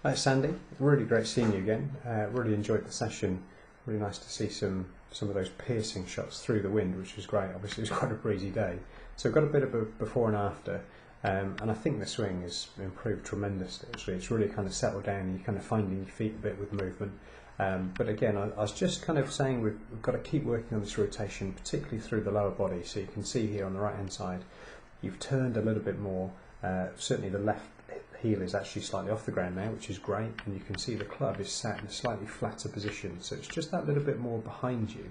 Hi Sandy, really great seeing you again. Really enjoyed the session. Really nice to see some of those piercing shots through the wind, which was great. Obviously it was quite a breezy day. So I've got a bit of a before and after, and I think the swing has improved tremendously. Actually, it's really kind of settled down and you're kind of finding your feet a bit with movement. But again, I was just kind of saying we've got to keep working on this rotation, particularly through the lower body. So you can see here on the right hand side, you've turned a little bit more. Certainly the left heel is actually slightly off the ground now, which is great, and you can see the club is sat in a slightly flatter position, so it's just that little bit more behind you.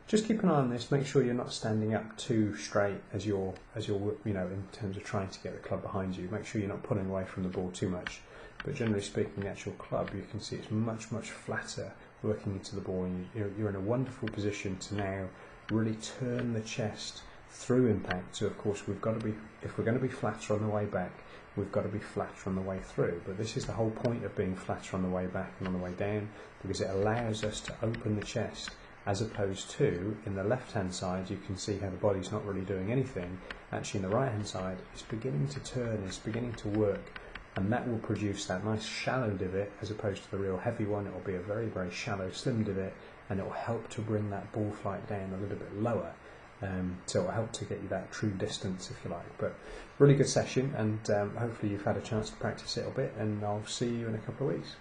Just keep an eye on this, make sure you're not standing up too straight as you're in terms of trying to get the club behind you. Make sure you're not pulling away from the ball too much, but generally speaking the actual club, you can see it's much flatter working into the ball, and you're in a wonderful position to now really turn the chest through impact. So of course if we're going to be flatter on the way back, we've got to be flatter on the way through. But this is the whole point of being flatter on the way back and on the way down, because it allows us to open the chest, as opposed to in the left hand side you can see how the body's not really doing anything. Actually in the right hand side it's beginning to turn, it's beginning to work, and that will produce that nice shallow divot as opposed to the real heavy one. It will be a very shallow slim divot, and it will help to bring that ball flight down a little bit lower. So it'll help to get you that true distance, if you like. But really good session, and hopefully you've had a chance to practice it a bit, and I'll see you in a couple of weeks.